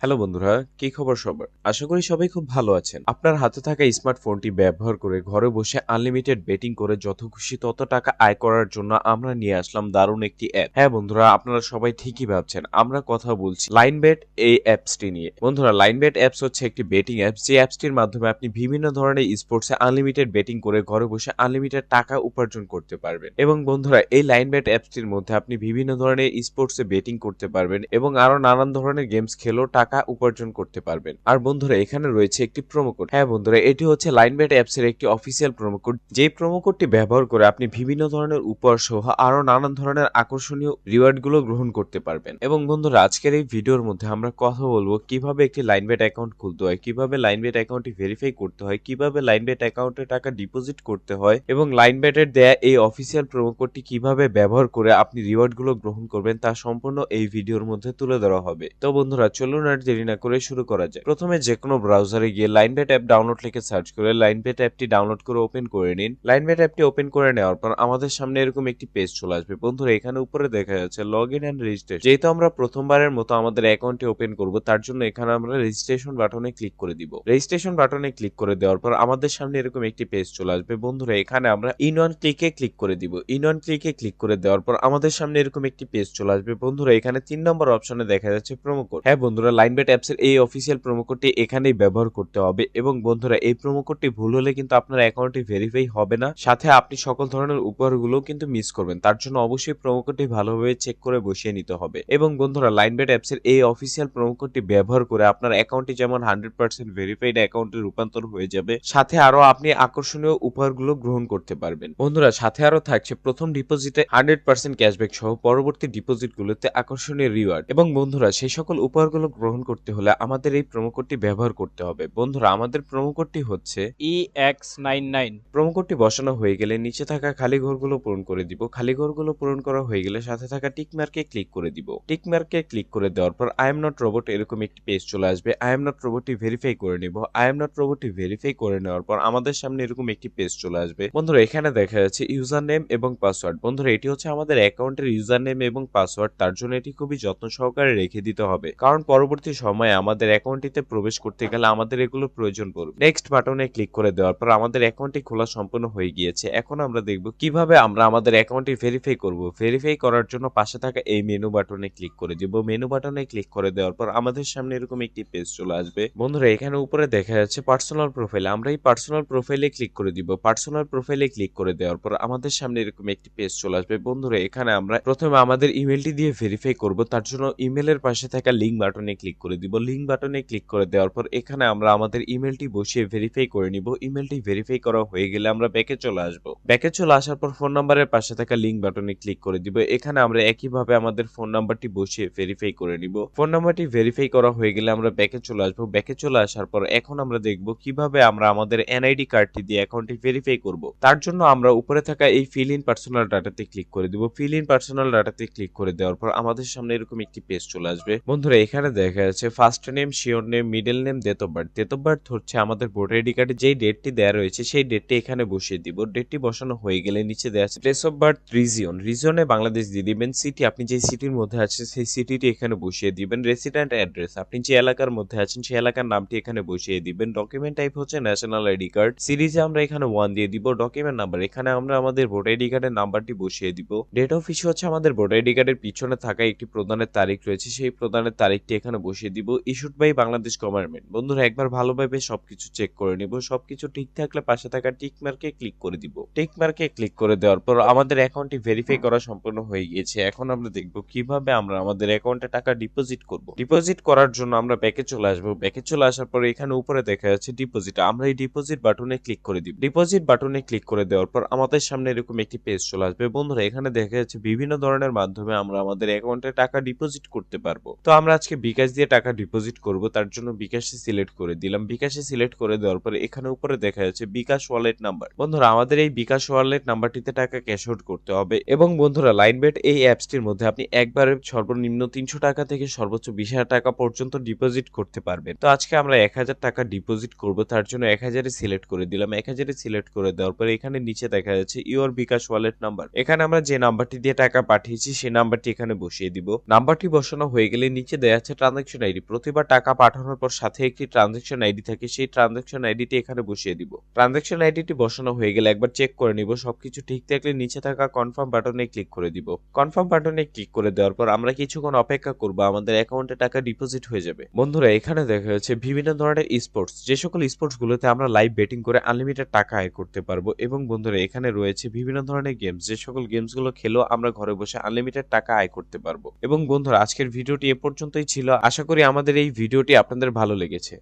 Hello বন্ধুরা, কি খবর সবার? আশা করি সবাই খুব ভালো আছেন। আপনার হাতে থাকা স্মার্টফোনটি ব্যবহার করে ঘরে বসে আনলিমিটেড বেটিং করে যত খুশি তত টাকা আয় করার জন্য আমরা নিয়ে আসলাম দারুণ একটি অ্যাপ। হ্যাঁ বন্ধুরা, আপনারা সবাই ঠিকই ভাবছেন। আমরা কথা বলছি লাইনবেট এই অ্যাপসটি নিয়ে। বন্ধুরা, লাইনবেট অ্যাপস হচ্ছে একটি বেটিং অ্যাপস, যে অ্যাপসটির মাধ্যমে আপনি বিভিন্ন ধরনের স্পোর্টসে আনলিমিটেড বেটিং করে ঘরে বসে আনলিমিটেড টাকা উপার্জন করতে পারবেন। এবং বন্ধুরা, এই লাইনবেট অ্যাপসটির মধ্যে আপনি বিভিন্ন ধরনের স্পোর্টসে বেটিং করতে পারবেন এবং আরো নানান ধরনের গেমস খেলেও টাকা উপার্জন করতে পারবেন। আর বন্ধুরা, এখানে রয়েছে একটি প্রোমো কোড। হ্যাঁ বন্ধুরা, এটি হচ্ছে লাইনবেট অ্যাপস এর একটি অফিসিয়াল প্রোমো কোড, যেই প্রোমো কোডটি ব্যবহার করে আপনি বিভিন্ন ধরনের উপহার সহ আরো নানান ধরনের আকর্ষণীয় রিওয়ার্ড গুলো গ্রহণ করতে পারবেন। এবং বন্ধুরা, আজকের এই ভিডিওর মধ্যে আমরা কথা বলবো কিভাবে একটি লাইনবেট অ্যাকাউন্ট খুলতে হয়, কিভাবে লাইনবেট অ্যাকাউন্টটি ভেরিফাই করতে হয়, কিভাবে লাইনবেট অ্যাকাউন্টে টাকা ডিপোজিট করতে হয় এবং লাইনবেটের দেয়া এই অফিসিয়াল প্রোমো কোডটি কিভাবে ব্যবহার করে আপনি রিওয়ার্ড গুলো গ্রহণ করবেন তা সম্পূর্ণ এই ভিডিওর মধ্যে তুলে ধরা হবে। তো বন্ধুরা, চলুন আর দেরি না করে শুরু করা যায়। প্রথমে যে কোনো ব্রাউজারে গিয়ে লাইনবেট অ্যাপ ডাউনলোড লিখে সার্চ করে লাইনবেট অ্যাপটি ডাউনলোড করে ওপেন করে নিন। লাইনবেট অ্যাপটি ওপেন করে নেওয়ার পর আমাদের সামনে এরকম একটি পেজ চলে আসবে। বন্ধুরা, এখানে উপরে দেখা যাচ্ছে লগ ইন অ্যান্ড রেজিস্ট্রেশন। যেহেতু আমরা প্রথমবারের মতো আমাদের অ্যাকাউন্টটি ওপেন করব, তার জন্য এখানে আমরা রেজিস্ট্রেশন বাটনে ক্লিক করে দিব। রেজিস্ট্রেশন বাটনে ক্লিক করে দেওয়ার পর আমাদের সামনে এরকম একটি পেজ চলে আসবে। বন্ধুরা, এখানে আমরা ইন ওয়ান ক্লিকে ক্লিক করে দিব। ইন ওয়ান ক্লিকে ক্লিক করে দেওয়ার পর আমাদের সামনে এরকম একটি পেজ চলে আসবে। বন্ধুরা, এখানে 3 নম্বর অপশনে দেখা যাচ্ছে প্রোমো কোড। হ্যাঁ বন্ধুরা, লাইনবেট অ্যাপস এর এই অফিসিয়াল প্রোমো কোডটি এখানেই ব্যবহার করতে হবে। এবং বন্ধুরা, এই প্রোমো কোডটি ভুল হলে কিন্তু আপনার অ্যাকাউন্টটি ভেরিফাই হবে না, সাথে আপনি সকল ধরনের উপহারগুলোও কিন্তু মিস করবেন। তার জন্য অবশ্যই প্রোমো কোডটি ভালোভাবে চেক করে বসিয়ে নিতে হবে। এবং বন্ধুরা, লাইনবেট অ্যাপস এর এই অফিসিয়াল প্রোমো কোডটি ব্যবহার করে আপনার অ্যাকাউন্টটি যেমন 100% ভেরিফাইড অ্যাকাউন্টে রূপান্তর হয়ে যাবে, সাথে আরো আপনি আকর্ষণীয় উপহারগুলো গ্রহণ করতে পারবেন। বন্ধুরা, সাথে আরো থাকছে প্রথম ডিপোজিটে 100% ক্যাশব্যাক সহ পরবর্তী ডিপোজিটগুলোতে আকর্ষণীয় রিওয়ার্ড। এবং বন্ধুরা, সেই সকল উপহারগুলো গ্রহণ করতে হলে আমাদের এই প্রোমো কোডটি ব্যবহার করতে হবে। বন্ধুরা, আমাদের প্রোমো কোডটি হচ্ছে EX99। প্রোমো কোডটি বসানো হয়ে গেলে নিচে থাকা খালি ঘরগুলো পূরণ করে দিব। খালি ঘরগুলো পূরণ করা হয়ে গেলে সাথে থাকা টিক মার্কে ক্লিক করে দিব। টিক মার্কে ক্লিক করে দেওয়ার পর আই এম নট রোবট এরকম একটি পেজ চলে আসবে। আই এম নট রোবটটি ভেরিফাই করে নিব। আই এম নট রোবটটি ভেরিফাই করে নেওয়ার পর আমাদের সামনে এরকম একটি পেজ চলে আসবে। বন্ধুরা, এখানে দেখা যাচ্ছে ইউজার নেম এবং পাসওয়ার্ড। বন্ধুরা, এটি হচ্ছে আমাদের অ্যাকাউন্টের ইউজার নেম এবং পাসওয়ার্ড। তার জন্য এটি খুবই যত্ন সহকারে রেখে দিতে হবে, কারণ পরবর্তী সময়ে আমাদের অ্যাকাউন্টটিতে প্রবেশ করতে গেলে আমাদের এগুলো প্রয়োজন পড়বে। নেক্সট বাটনে ক্লিক করে দেওয়ার পর আমাদের অ্যাকাউন্টটি খোলা সম্পূর্ণ হয়ে গিয়েছে। এখন আমরা দেখব কিভাবে আমরা আমাদের অ্যাকাউন্টটি ভেরিফাই করব। ভেরিফাই করার জন্য পাশে থাকা এই মেনু বাটনে ক্লিক করে দিব। মেনু বাটনে ক্লিক করে দেওয়ার পর আমাদের সামনে এরকম একটি পেজ চলে আসবে। বন্ধুরা, এখানে উপরে দেখা যাচ্ছে পার্সোনাল প্রোফাইল। আমরা এই পার্সোনাল প্রোফাইলে ক্লিক করে দিব। পার্সোনাল প্রোফাইলে ক্লিক করে দেওয়ার পর আমাদের সামনে এরকম একটি পেজ চলে আসবে। বন্ধুরা, এখানে আমরা প্রথমে আমাদের ইমেলটি দিয়ে ভেরিফাই করব। তার জন্য ইমেলের পাশে থাকা লিঙ্ক বাটনে ক্লিক করে দিব। লিঙ্ক বাটনে ক্লিক করে দেওয়ার পর এখানে আমরা আমাদের ইমেলটি বসিয়ে ভেরিফাই করে নিব। ইমেলটি ভেরিফাই করা হয়ে গেলে আমরা ব্যাকে চলে আসব। ব্যাকে চলে আসার পর ফোন নাম্বারের পাশে থাকা লিঙ্ক বাটনে ক্লিক করে দিব। এখানে আমরা একইভাবে আমাদের ফোন নাম্বারটি বসিয়ে ভেরিফাই করে নিব। ফোন নাম্বারটি ভেরিফাই করা হয়ে গেলে আমরা ব্যাকে চলে আসব। ব্যাকে চলে আসার পর এখন আমরা দেখব কিভাবে আমরা আমাদের এনআইডি কার্ডটি দিয়ে অ্যাকাউন্টটি ভেরিফাই করব। তার জন্য আমরা উপরে থাকা এই ফিল ইন পার্সোনাল ডাটাতে ক্লিক করে দিব। ফিল ইন পার্সোনাল ডাটাতে ক্লিক করে দেওয়ার পর আমাদের সামনে এরকম একটি পেজ চলে আসবে। বন্ধুরা, এখানে দেখা যাচ্ছে first name, surname, middle name, date of birth. Date of birth হচ্ছে আমাদের ভোটার আইডি কার্ডে যেই ডেটটি দেওয়া রয়েছে সেই ডেটটি এখানে বসিয়ে দিব। ডেটটি বসানো হয়ে গেলে নিচে দেওয়া আছে প্লেস অফ বার্থ, রিজিয়ন। রিজিয়নে বাংলাদেশ দিয়ে দিবেন। সিটি, আপনি যে সিটির মধ্যে আছেন সেই সিটিটি এখানে বসিয়ে দিবেন। রেসিডেন্ট অ্যাড্রেস, আপনি যে এলাকার মধ্যে আছেন সেই এলাকার নামটি এখানে বসিয়ে দিবেন। ডকুমেন্ট টাইপ হচ্ছে ন্যাশনাল আইডি কার্ড। সিরিজে আমরা এখানে 1 দিয়ে দিব। ডকুমেন্ট নাম্বার, এখানে আমরা আমাদের ভোটার আইডি কার্ডের নাম্বারটি বসিয়ে দিব। ডেট অফ ইস্যু হচ্ছে আমাদের ভোটার আইডি কার্ডের পিছনে থাকা একটি প্রদানের তারিখ রয়েছে, সেই প্রদানের তারিখটি এখানে বসিয়ে দিব। Issued by Bangladesh government. বন্ধুরা, একবার ভালোভাবে সবকিছু চেক করে নিব। সবকিছু ঠিক থাকলে পাশে থাকা টিক মার্কে ক্লিক করে দিব। টিক মার্কে ক্লিক করে দেওয়ার পর আমাদের অ্যাকাউন্টটি ভেরিফাই করা সম্পূর্ণ হয়ে গিয়েছে। এখন আমরা দেখব কিভাবে আমরা আমাদের অ্যাকাউন্টে টাকা ডিপোজিট করব। ডিপোজিট করার জন্য আমরা ব্যাকে চলে আসব। ব্যাকে চলে আসার পর এখানে উপরে দেখা যাচ্ছে ডিপোজিট। আমরা এই ডিপোজিট বাটনে ক্লিক করে দিব। ডিপোজিট বাটনে ক্লিক করে দেওয়ার পর আমাদের সামনে এরকম একটি পেজ চলে আসবে। বন্ধুরা, এখানে দেখা যাচ্ছে বিভিন্ন ধরনের মাধ্যমে আমরা আমাদের অ্যাকাউন্টে টাকা ডিপোজিট করতে পারবো। তো আমরা আজকে বিকাশ দিয়ে টাকা ডিপোজিট করব, তার জন্য বিকাশে সিলেক্ট করে দিলাম। বিকাশে সিলেক্ট করে দেওয়ার পরে এখানে উপরে দেখা যাচ্ছে বিকাশ ওয়ালেট নাম্বার। বন্ধুরা, আমাদের এই বিকাশ ওয়ালেট নাম্বারটিতে টাকা ক্যাশ আউট করতে হবে। এবং বন্ধুরা, লাইনবেট এই অ্যাপসটির মধ্যে আপনি একবারে সর্বনিম্ন 300 টাকা থেকে সর্বোচ্চ 20,000 টাকা পর্যন্ত ডিপোজিট করতে পারবেন। তো আজকে আমরা 1000 টাকা ডিপোজিট করব, তার জন্য 1000 সিলেক্ট করে দিলাম। 1000 সিলেক্ট করে দেওয়ার পরে এখানে নিচে দেখা যাচ্ছে ইউর বিকাশ ওয়ালেট নাম্বার। এখানে আমরা যে নাম্বারটি দিয়ে টাকা পাঠিয়েছি সেই নাম্বারটি এখানে বসিয়ে দিব। নাম্বারটি বসানো হয়ে গেলে নিচে দেওয়া আছে ট্রানজাকশন আইডি, প্রতিবার টাকা পাঠানোর পর সাথে একটি ট্রানজাকশন আইডি থাকে, সেই ট্রানজাকশন আইডিটি এখানে বসিয়ে দিব। ট্রানজাকশন আইডিটি বসানো হয়ে গেলে একবার চেক করে নিব, সবকিছু ঠিক থাকলে নিচে থাকা কনফার্ম বাটনে ক্লিক করে দিব। কনফার্ম বাটনে ক্লিক করে দেওয়ার পর আমরা কিছুক্ষণ অপেক্ষা করব, আমাদের অ্যাকাউন্টে টাকা ডিপোজিট হয়ে যাবে। বন্ধুরা এখানে দেখা যাচ্ছে বিভিন্ন ধরনের স্পোর্টস, যে সকল স্পোর্টস গুলোতে আমরা লাইভ বেটিং করে আনলিমিটেড টাকা আয় করতে পারবো। এবং বন্ধুরা এখানে রয়েছে বিভিন্ন ধরনের গেমস, যে সকল গেমস গুলো খেলেও আমরা ঘরে বসে আনলিমিটেড টাকা আয় করতে পারবো। এবং বন্ধুরা আজকের ভিডিওটি এ পর্যন্তই ছিল, আশা করি আমাদের এই ভিডিওটি আপনাদের ভালো লেগেছে।